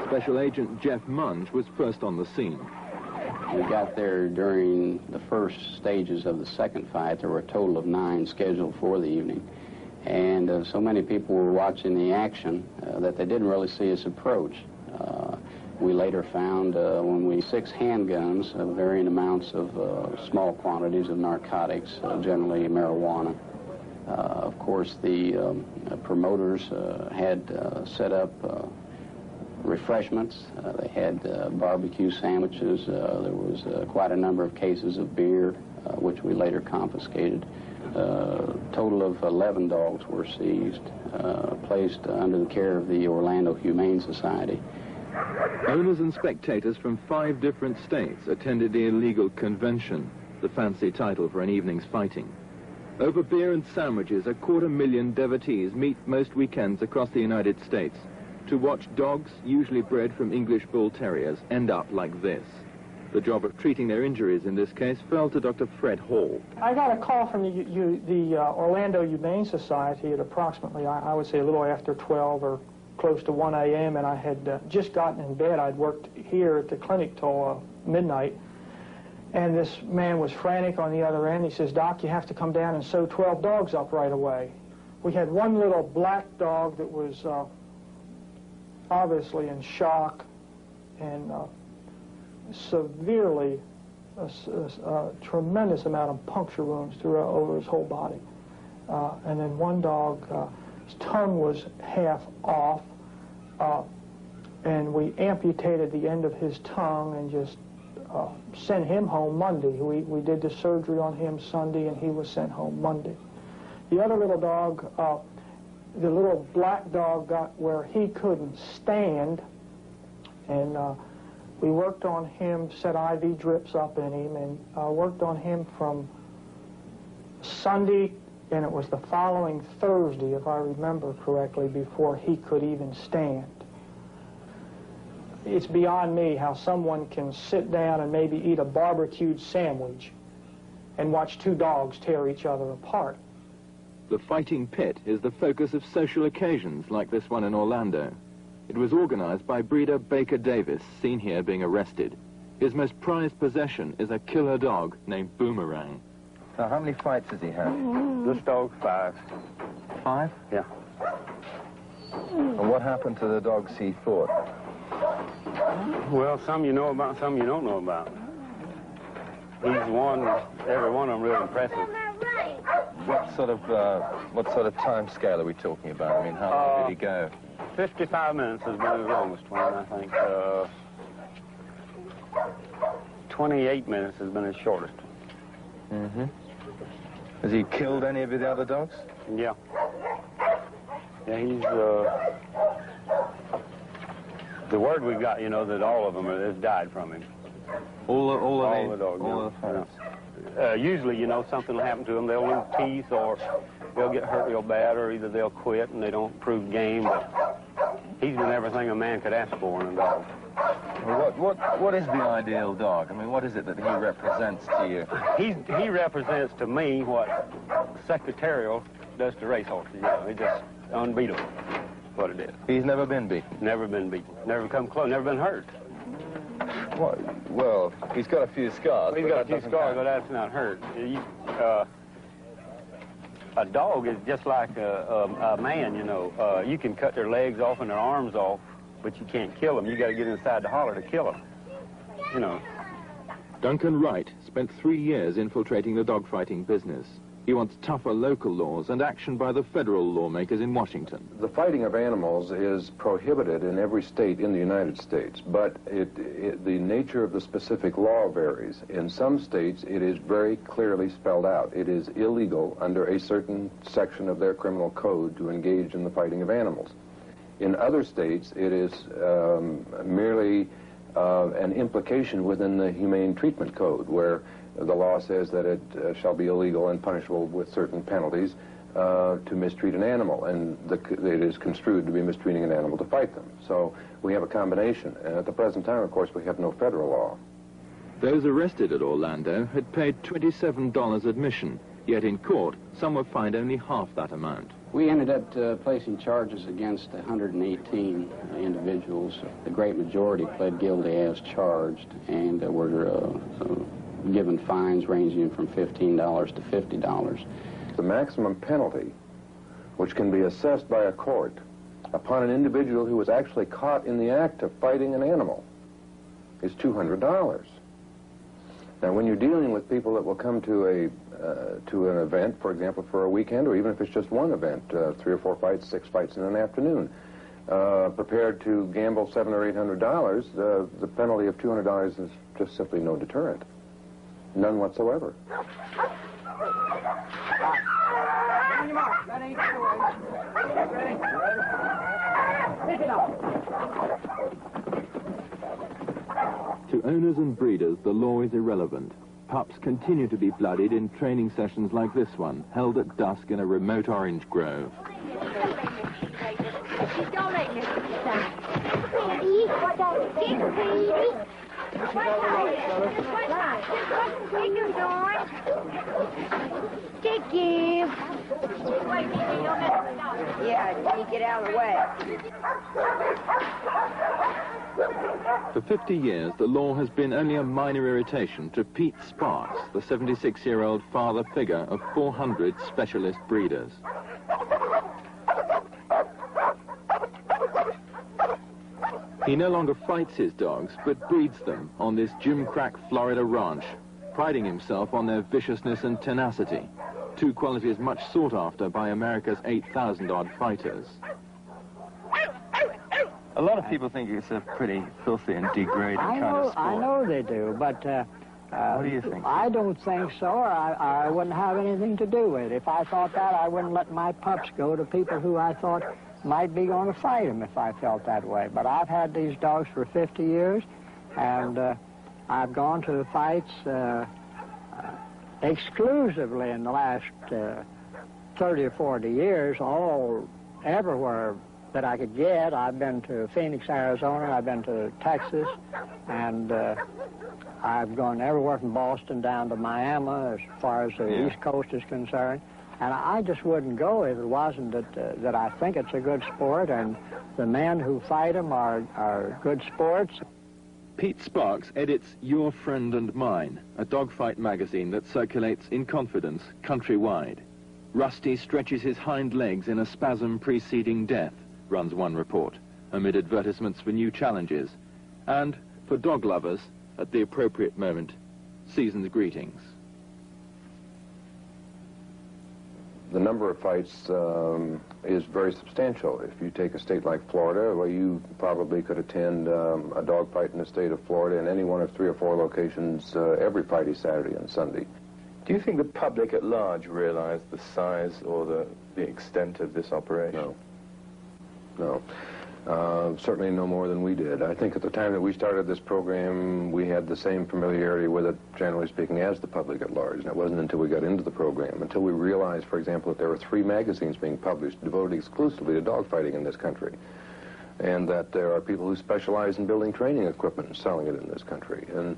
Special Agent Jeff Munge was first on the scene. We got there during the first stages of the second fight. There were a total of 9 scheduled for the evening. And so many people were watching the action that they didn't really see us approach. We later found 6 handguns of varying amounts of small quantities of narcotics, generally marijuana. Of course, the promoters had set up refreshments. They had barbecue sandwiches. There was quite a number of cases of beer, which we later confiscated. A total of 11 dogs were seized, placed under the care of the Orlando Humane Society. Owners and spectators from 5 different states attended the illegal convention, the fancy title for an evening's fighting. Over beer and sandwiches, 250,000 devotees meet most weekends across the United States to watch dogs, usually bred from English Bull Terriers, end up like this. The job of treating their injuries in this case fell to Dr. Fred Hall. I got a call from the Orlando Humane Society at approximately, I would say, a little after 12 or close to 1 a.m., and I had just gotten in bed. I'd worked here at the clinic till midnight, and this man was frantic on the other end. He says, "Doc, you have to come down and sew 12 dogs up right away." We had one little black dog that was obviously in shock and severely, a tremendous amount of puncture wounds throughout over his whole body. And then one dog, his tongue was half off, and we amputated the end of his tongue and just sent him home Monday. We did the surgery on him Sunday, and he was sent home Monday. The other little dog, the little black dog, got where he couldn't stand, and we worked on him, set IV drips up in him, and worked on him from Sunday, and it was the following Thursday, if I remember correctly, before he could even stand. It's beyond me how someone can sit down and maybe eat a barbecued sandwich and watch 2 dogs tear each other apart. The fighting pit is the focus of social occasions like this one in Orlando. It was organized by breeder Baker Davis, seen here being arrested. His most prized possession is a killer dog named Boomerang. Now, how many fights has he had? This dog's 5. 5? Yeah. And what happened to the dogs he fought? Well, some you know about, some you don't know about. He's won, every one of them real impressive. What sort of time scale are we talking about? I mean, how long did he go? 55 minutes has been his longest one, I think. 28 minutes has been his shortest. Mm-hmm. Has he killed any of the other dogs? Yeah. Yeah, he's, the word we've got, you know, that all of them have died from him. All the dogs. All the fights. Usually, you know, something will happen to them. They'll lose teeth, or they'll get hurt real bad, or either they'll quit and they don't prove game. But he's been everything a man could ask for in a dog. Well, what is the ideal dog? I mean, what is it that he represents to you? He represents to me what Secretarial does to racehorses. You know, he's just unbeatable. That's what it is. He's never been beaten? Never been beaten. Never come close. Never been hurt. Well, he's got a few scars. He's got a few scars, but that's not hurt. A dog is just like a man, you know. You can cut their legs off and their arms off, but you can't kill them. You got to get inside the holler to kill them, you know. Duncan Wright spent 3 years infiltrating the dogfighting business. He wants tougher local laws and action by the federal lawmakers in Washington. The fighting of animals is prohibited in every state in the United States, but the nature of the specific law varies. In some states, it is very clearly spelled out. It is illegal under a certain section of their criminal code to engage in the fighting of animals. In other states, it is merely an implication within the Humane Treatment Code, where the law says that it shall be illegal and punishable with certain penalties to mistreat an animal, and it is construed to be mistreating an animal to fight them. So we have a combination, and at the present time, of course, we have no federal law. Those arrested at Orlando had paid $27 admission, yet in court, some were fined only half that amount. We ended up placing charges against 118 individuals. The great majority pled guilty as charged and were given fines ranging from $15 to $50. The maximum penalty, which can be assessed by a court upon an individual who was actually caught in the act of fighting an animal, is $200. Now, when you're dealing with people that will come to an event, for example, for a weekend, or even if it's just one event, 3 or 4 fights, 6 fights in an afternoon, prepared to gamble $700 or $800, the penalty of $200 is just simply no deterrent, none whatsoever. To owners and breeders, the law is irrelevant. Pups continue to be blooded in training sessions like this one, held at dusk in a remote orange grove. Yeah, you get out of the way. For 50 years, the law has been only a minor irritation to Pete Sparks, the 76-year-old father figure of 400 specialist breeders. He no longer fights his dogs, but breeds them on this gimcrack Florida ranch, priding himself on their viciousness and tenacity, 2 qualities much sought after by America's 8,000-odd fighters. A lot of people think it's a pretty filthy and degrading kind of sport. I know they do, but what do you think? I don't think so, or I wouldn't have anything to do with it. If I thought that, I wouldn't let my pups go to people who I thought might be going to fight them if I felt that way. But I've had these dogs for 50 years, and I've gone to the fights exclusively in the last 30 or 40 years, everywhere that I could get. I've been to Phoenix, Arizona, I've been to Texas, and I've gone everywhere from Boston down to Miami as far as the East Coast is concerned. And I just wouldn't go if it wasn't that I think it's a good sport, and the men who fight them are good sports. Pete Sparks edits Your Friend and Mine, a dogfight magazine that circulates in confidence countrywide. Rusty stretches his hind legs in a spasm preceding death, runs one report, amid advertisements for new challenges. And, for dog lovers, at the appropriate moment, season's greetings. The number of fights is very substantial. If you take a state like Florida, well, you probably could attend a dog fight in the state of Florida in any one of 3 or 4 locations every Friday, Saturday, and Sunday. Do you think the public at large realize the size or the extent of this operation? No. Certainly no more than we did. I think at the time that we started this program, we had the same familiarity with it, generally speaking, as the public at large. And it wasn't until we got into the program, until we realized, for example, that there were 3 magazines being published devoted exclusively to dogfighting in this country, and that there are people who specialize in building training equipment and selling it in this country. And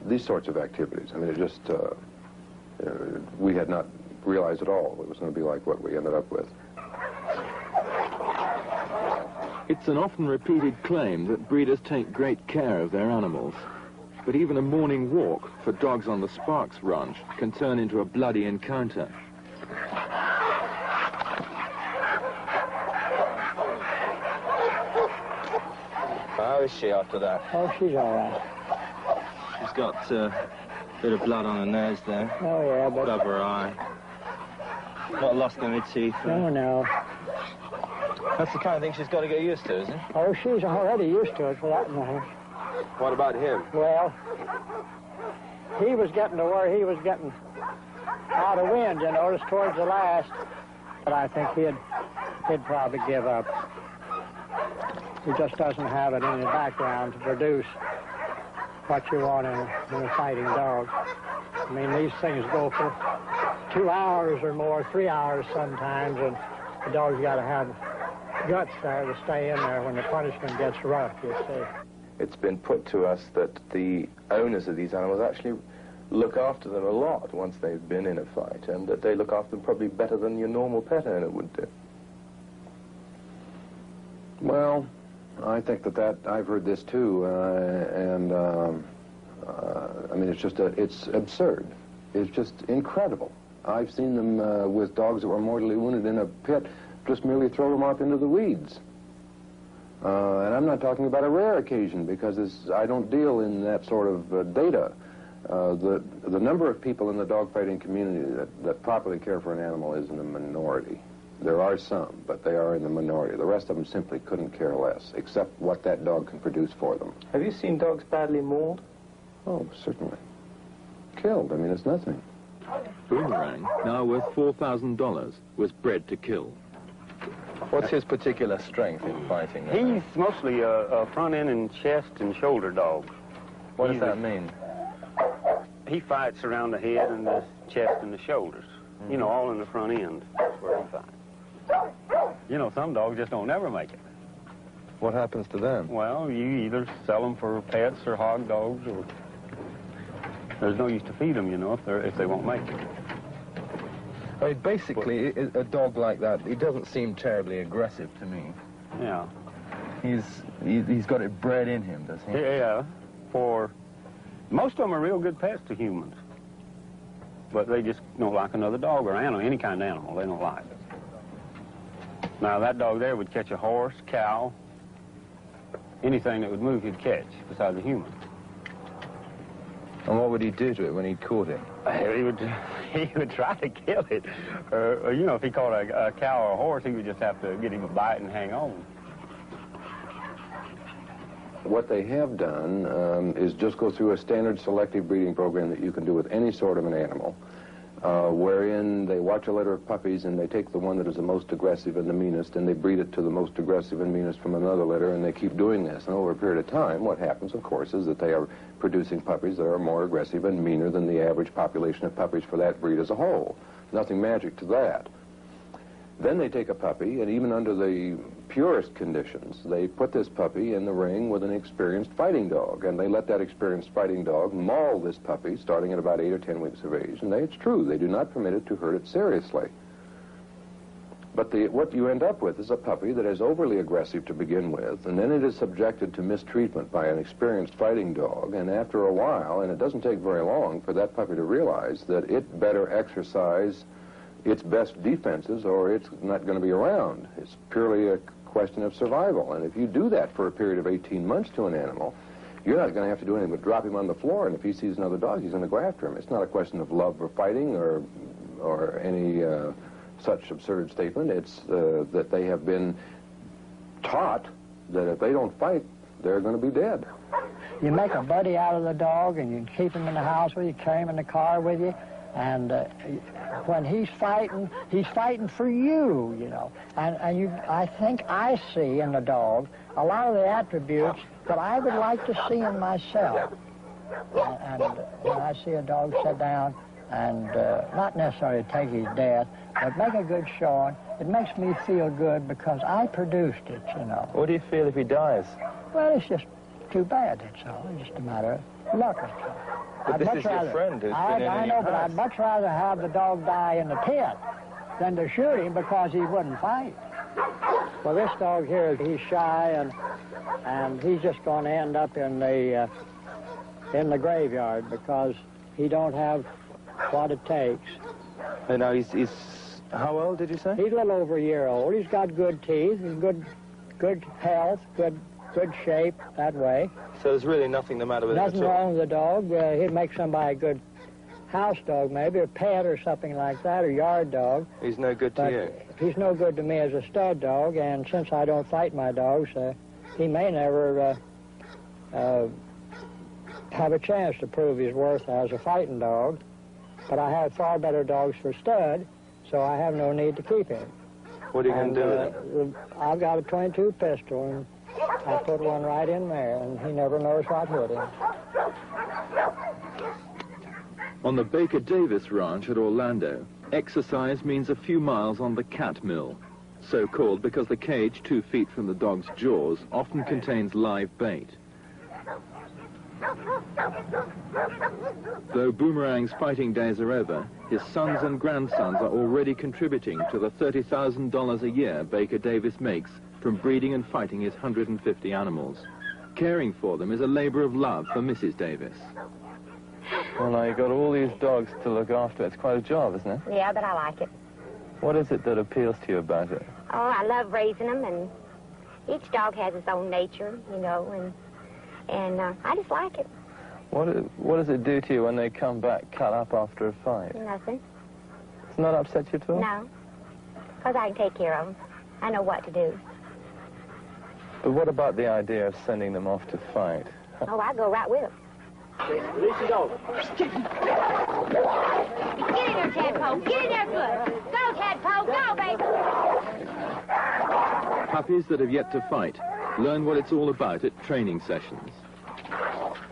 these sorts of activities, I mean, it just, we had not realized at all it was going to be like what we ended up with. It's an often repeated claim that breeders take great care of their animals. But even a morning walk for dogs on the Sparks ranch can turn into a bloody encounter. How is she after that? Oh, she's all right. She's got a bit of blood on her nose there. Oh, yeah, but... Above her eye. Not lost any teeth. No, no. That's the kind of thing she's got to get used to, isn't it? Oh, she's already used to it, for that matter. What about him? Well, he was getting to where he was getting out of wind, you notice, towards the last. But I think he'd probably give up. He just doesn't have it in his background to produce what you want in a fighting dog. I mean, these things go for 2 hours or more, 3 hours sometimes, and the dog's got to have guts there to stay in there when the punishment gets rough, you see. It's been put to us that the owners of these animals actually look after them a lot once they've been in a fight, and that they look after them probably better than your normal pet owner would do. Well, I think that I've heard this too, I mean, it's absurd. It's just incredible. I've seen them with dogs that were mortally wounded in a pit just merely throw them off into the weeds. And I'm not talking about a rare occasion, because I don't deal in that sort of data. The number of people in the dogfighting community that properly care for an animal is in the minority. There are some, but they are in the minority. The rest of them simply couldn't care less, except what that dog can produce for them. Have you seen dogs badly mauled? Oh, certainly. Killed. I mean, it's nothing. Boomerang, now worth $4,000, was bred to kill. What's his particular strength in fighting? He's mostly a front end and chest and shoulder dog. What does that mean? He fights around the head and the chest and the shoulders. You know, all in the front end. That's where he fights. You know, some dogs just don't ever make it. What happens to them? Well, you either sell them for pets or hog dogs, or there's no use to feed them, you know, if they won't make it. I mean, basically, a dog like that, he doesn't seem terribly aggressive to me. Yeah. He's got it bred in him, does he? Yeah. For most of them are real good pets to humans, but they just don't like another dog or animal, any kind of animal. They don't like it. Now that dog there would catch a horse, cow, anything that would move he'd catch besides a human. And what would he do to it when he caught it? He would try to kill it. Or you know, if he caught a cow or a horse, he would just have to get him a bite and hang on. What they have done is just go through a standard selective breeding program that you can do with any sort of an animal, wherein they watch a litter of puppies and they take the one that is the most aggressive and the meanest and they breed it to the most aggressive and meanest from another litter, and they keep doing this. And over a period of time, what happens, of course, is that they are producing puppies that are more aggressive and meaner than the average population of puppies for that breed as a whole. Nothing magic to that. Then they take a puppy, and even under the purest conditions, they put this puppy in the ring with an experienced fighting dog, and they let that experienced fighting dog maul this puppy starting at about 8 or 10 weeks of age. And it's true, they do not permit it to hurt it seriously. But what you end up with is a puppy that is overly aggressive to begin with, and then it is subjected to mistreatment by an experienced fighting dog, and after a while, and it doesn't take very long for that puppy to realize that it better exercise its best defenses or it's not going to be around. It's purely a question of survival. And if you do that for a period of 18 months to an animal, you're not going to have to do anything but drop him on the floor, and if he sees another dog, he's going to go after him. It's not a question of love or fighting or any such absurd statement. It's that they have been taught that if they don't fight, they're going to be dead. You make a buddy out of the dog, and you keep him in the house with you, carry him in the car with you, and when he's fighting for you, you know. And I think I see in the dog a lot of the attributes that I would like to see in myself. And when I see a dog sit down and not necessarily take his death, but make a good showing, it makes me feel good because I produced it, you know. What do you feel if he dies? Well, it's just too bad, that's all. It's just a matter of luck, that's all. But this is your friend who's been in I know, but I'd much rather have the dog die in the pit than to shoot him because he wouldn't fight. Well, this dog here, he's shy, and he's just going to end up in the graveyard because he don't have what it takes. And now he's how old did you say? He's a little over a year old. He's got good teeth, he's good health, good shape that way. So there's really nothing the matter with him at all? Nothing wrong with the dog. He'd make somebody a good house dog, maybe, a pet or something like that, or yard dog. He's no good to you? He's no good to me as a stud dog, and since I don't fight my dogs, he may never have a chance to prove his worth as a fighting dog. But I have far better dogs for stud, so I have no need to keep him. What are you going to do with him? I've got a .22 pistol, and I put one right in there, and he never knows what hit him. On the Baker Davis Ranch at Orlando, exercise means a few miles on the cat mill, so called because the cage 2 feet from the dog's jaws often contains live bait. Though Boomerang's fighting days are over, his sons and grandsons are already contributing to the $30,000 a year Baker Davis makes from breeding and fighting his 150 animals. Caring for them is a labor of love for Mrs. Davis. Well, now you've got all these dogs to look after. It's quite a job, isn't it? Yeah, but I like it. What is it that appeals to you about it? Oh, I love raising them, and each dog has its own nature, you know, and I just like it. What does it do to you when they come back cut up after a fight? Nothing. It's not upset you at all? No, because I can take care of them. I know what to do. But what about the idea of sending them off to fight? Oh, I go right with them. Release the dog. Get in there, Tadpole. Get in there good. Go, Tadpole. Go, baby. Puppies that have yet to fight learn what it's all about at training sessions.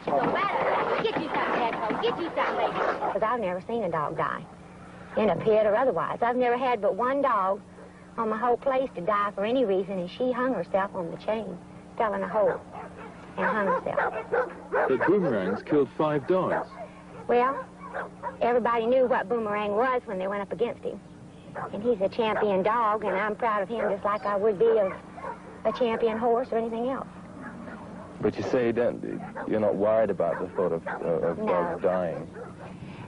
No matter. Get you some, Tadpole. Get you some, baby. Because I've never seen a dog die, in a pit or otherwise. I've never had but one dog on my whole place to die for any reason, and she hung herself on the chain, fell in a hole, and hung herself. But Boomerang's killed 5 dogs. Well, everybody knew what Boomerang was when they went up against him. And he's a champion dog, and I'm proud of him just like I would be of a champion horse or anything else. But you say you're not worried about the thought of No. dogs dying.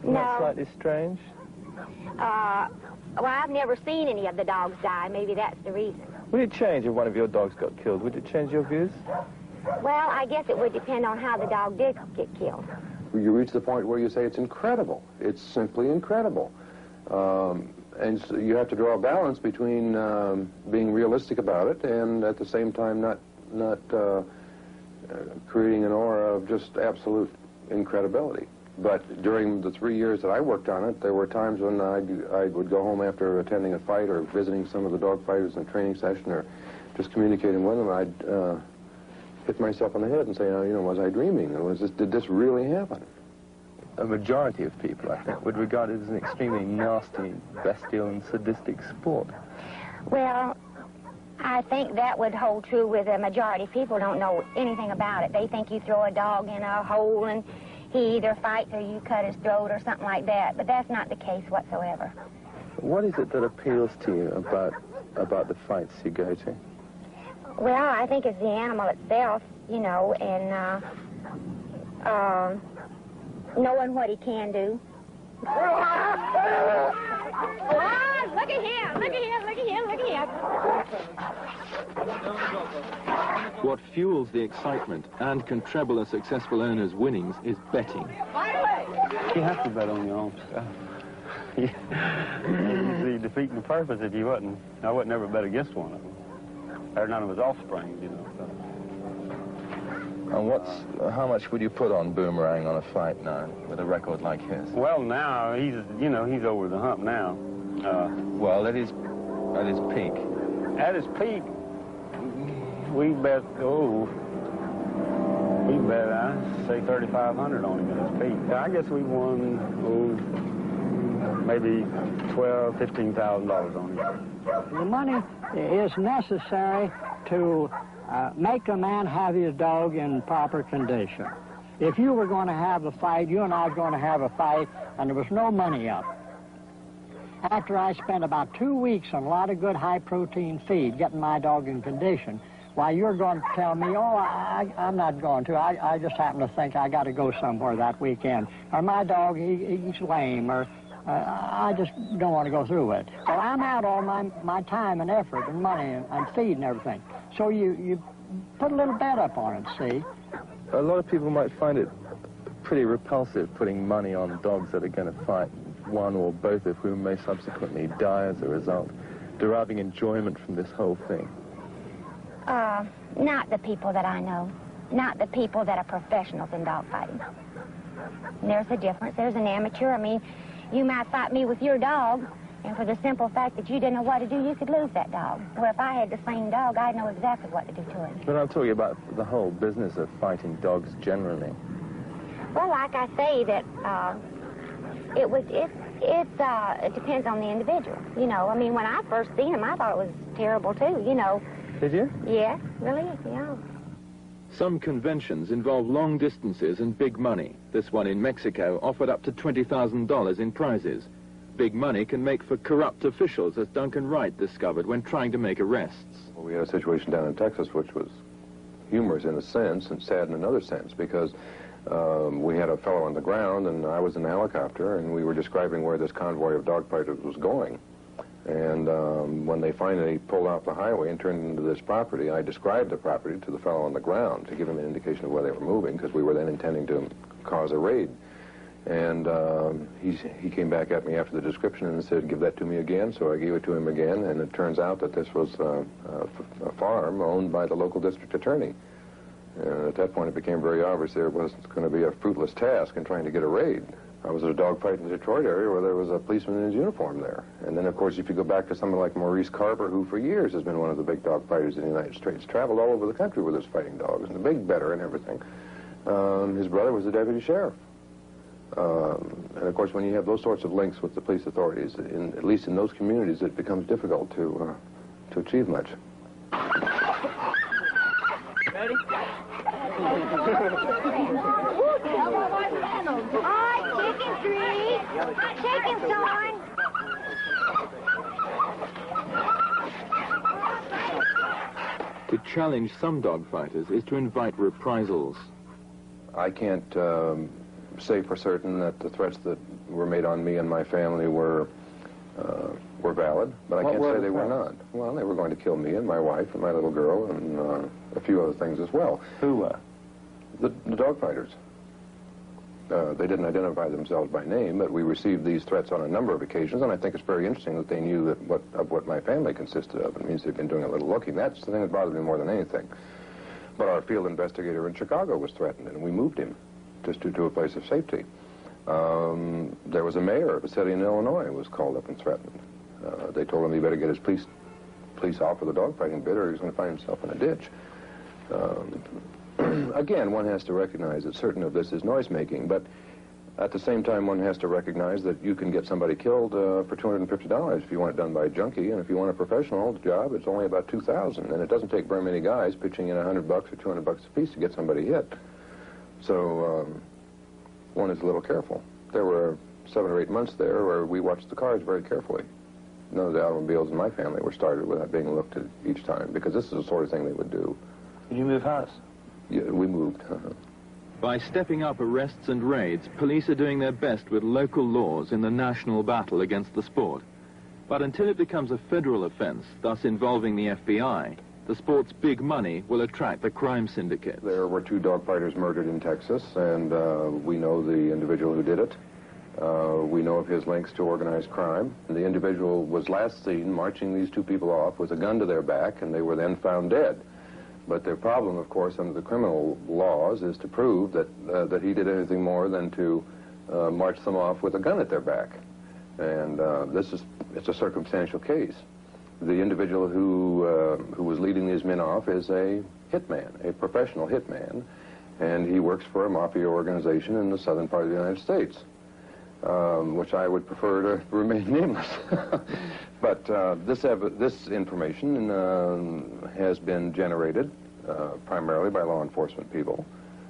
Isn't that slightly strange? Well, I've never seen any of the dogs die. Maybe that's the reason. Would it change if one of your dogs got killed? Would it change your views? Well, I guess it would depend on how the dog did get killed. You reach the point where you say it's incredible. It's simply incredible. And so you have to draw a balance between being realistic about it and at the same time not creating an aura of just absolute incredibility. But during the 3 years that I worked on it, there were times when I would go home after attending a fight or visiting some of the dog fighters in a training session or just communicating with them. I'd hit myself on the head and say, you know, was I dreaming? Did this really happen? A majority of people, I think, would regard it as an extremely nasty, bestial, and sadistic sport. Well, I think that would hold true with a majority. People don't know anything about it. They think you throw a dog in a hole and he either fights or you cut his throat or something like that. But that's not the case whatsoever. What is it that appeals to you about the fights you go to? Well, I think it's the animal itself, you know, and knowing what he can do. Oh, look at him, look at him, look at him, look at him. What fuels the excitement and can treble a successful owner's winnings is betting. You have to bet on your own stuff. You'd be defeating the purpose if you wouldn't. I wouldn't ever bet against one of them. Or none of his offspring, you know. So. And how much would you put on Boomerang on a fight now with a record like his? Well, now he's over the hump now. Well, at his peak. At his peak, we bet I say $3,500 on him at his peak. I guess we won maybe $12,000, $15,000 on him. The money is necessary to make a man have his dog in proper condition. If you were going to have a fight, you and I were going to have a fight, and there was no money up. After I spent about 2 weeks on a lot of good high-protein feed getting my dog in condition, why, you're going to tell me, oh, I'm not going to. I just happen to think I got to go somewhere that weekend. Or my dog, he's lame, or I just don't want to go through it. Well, I'm out all my time and effort and money and feed and everything. So you put a little bet up on it, see? A lot of people might find it pretty repulsive putting money on dogs that are going to fight, one or both of whom may subsequently die as a result, deriving enjoyment from this whole thing. Not the people that I know. Not the people that are professionals in dog fighting. And there's a difference. There's an amateur. I mean, you might fight me with your dog, and for the simple fact that you didn't know what to do, you could lose that dog. Where if I had the same dog, I'd know exactly what to do to him. But I'm talking about the whole business of fighting dogs generally. Well, like I say, that it depends on the individual. You know, I mean, when I first seen him, I thought it was terrible too. You know. Did you? Yeah, really, yeah. Some conventions involve long distances and big money. This one in Mexico offered up to $20,000 in prizes. Big money can make for corrupt officials, as Duncan Wright discovered when trying to make arrests. Well, we had a situation down in Texas which was humorous in a sense and sad in another sense, because we had a fellow on the ground and I was in a helicopter, and we were describing where this convoy of dogfighters was going. And when they finally pulled off the highway and turned into this property, I described the property to the fellow on the ground to give him an indication of where they were moving, because we were then intending to cause a raid. And he came back at me after the description and said, "Give that to me again." So I gave it to him again, and it turns out that this was a farm owned by the local district attorney. And at that point, it became very obvious there was going to be a fruitless task in trying to get a raid. I was at a dogfight in the Detroit area where there was a policeman in his uniform there. And then, of course, if you go back to someone like Maurice Carver, who for years has been one of the big dog fighters in the United States, traveled all over the country with his fighting dogs, and a big better and everything. His brother was the deputy sheriff. And of course, when you have those sorts of links with the police authorities, at least in those communities, it becomes difficult to achieve much. Ready? All right, chicken treat, chicken sign. To challenge some dog fighters is to invite reprisals. I can't say for certain that the threats that were made on me and my family were valid, but I can't say they were not. Well, they were going to kill me and my wife and my little girl and a few other things as well. Who were? The dog fighters. They didn't identify themselves by name, but we received these threats on a number of occasions, and I think it's very interesting that they knew that what my family consisted of. It means they've been doing a little looking. That's the thing that bothered me more than anything. But our field investigator in Chicago was threatened, and we moved him just to a place of safety. There was a mayor of a city in Illinois who was called up and threatened. They told him he better get his police off of the dogfighting bit or he's going to find himself in a ditch. Again, one has to recognize that certain of this is noise-making, but at the same time, one has to recognize that you can get somebody killed for $250 if you want it done by a junkie, and if you want a professional job, it's only about $2,000, and it doesn't take very many guys pitching in $100 or $200 a piece to get somebody hit. So one is a little careful. There were 7 or 8 months there where we watched the cars very carefully. None of the automobiles in my family were started without being looked at each time, because this is the sort of thing they would do. Did you move house? Yeah, we moved. By stepping up arrests and raids, police are doing their best with local laws in the national battle against the sport. But until it becomes a federal offense, thus involving the FBI, the sport's big money will attract the crime syndicates. There were 2 dogfighters murdered in Texas, and we know the individual who did it. We know of his links to organized crime. The individual was last seen marching these 2 people off with a gun to their back, and they were then found dead. But their problem, of course, under the criminal laws is to prove that he did anything more than to march them off with a gun at their back. And it's a circumstantial case. The individual who was leading these men off is a hitman, a professional hitman, and he works for a mafia organization in the southern part of the United States, which I would prefer to remain nameless. But this information has been generated primarily by law enforcement people.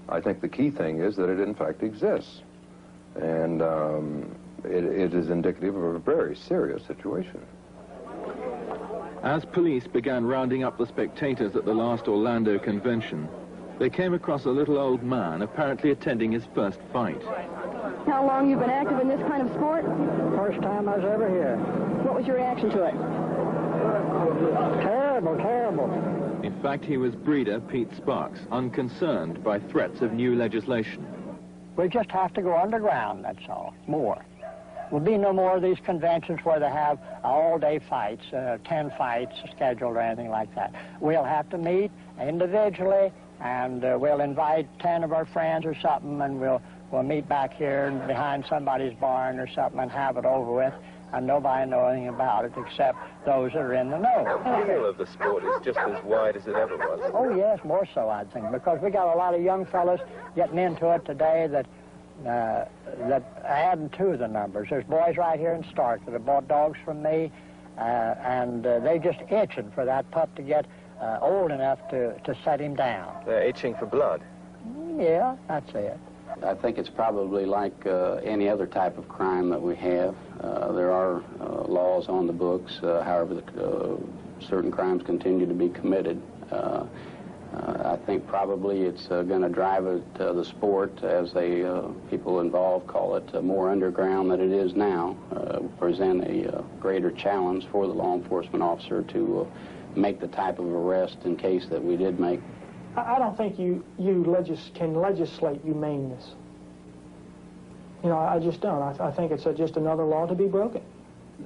I think the key thing is that it in fact exists, and it is indicative of a very serious situation. As police began rounding up the spectators at the last Orlando convention, they came across a little old man apparently attending his first fight. How long you been active in this kind of sport? First time I was ever here. What was your reaction to it? Terrible, terrible. In fact, he was breeder Pete Sparks, unconcerned by threats of new legislation. We just have to go underground, that's all. More. There'll be no more of these conventions where they have all-day fights, 10 fights scheduled or anything like that. We'll have to meet individually, and we'll invite 10 of our friends or something, and we'll meet back here behind somebody's barn or something and have it over with, and nobody know anything about it except those that are in the know. The appeal of the sport is just as wide as it ever was. Oh, yes, more so, I think, because we got a lot of young fellas getting into it today that adding to the numbers. There's boys right here in Stark that have bought dogs from me, and they just itching for that pup to get old enough to set him down. They're itching for blood. Yeah, that's it. I think it's probably like any other type of crime that we have. There are laws on the books, however, certain crimes continue to be committed. I think probably it's going to drive the sport, as people involved call it, more underground than it is now, present a greater challenge for the law enforcement officer to make the type of arrest in case that we did make. I don't think you can legislate humaneness. You know, I just don't. I think it's just another law to be broken.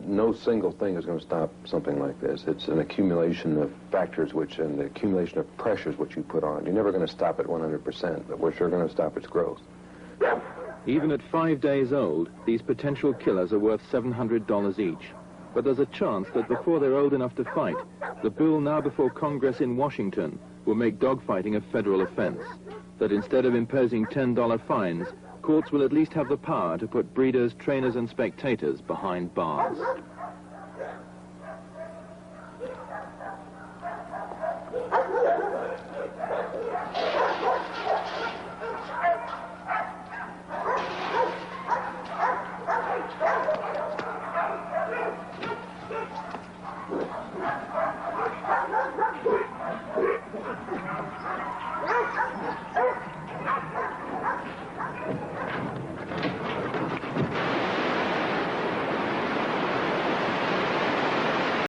No single thing is going to stop something like this. It's an accumulation of factors and the accumulation of pressures which you put on. You're never going to stop it 100%, but we're sure going to stop its growth. Even at 5 days old, these potential killers are worth $700 each. But there's a chance that before they're old enough to fight, the bill now before Congress in Washington will make dogfighting a federal offense. That instead of imposing $10 fines, courts will at least have the power to put breeders, trainers, and spectators behind bars.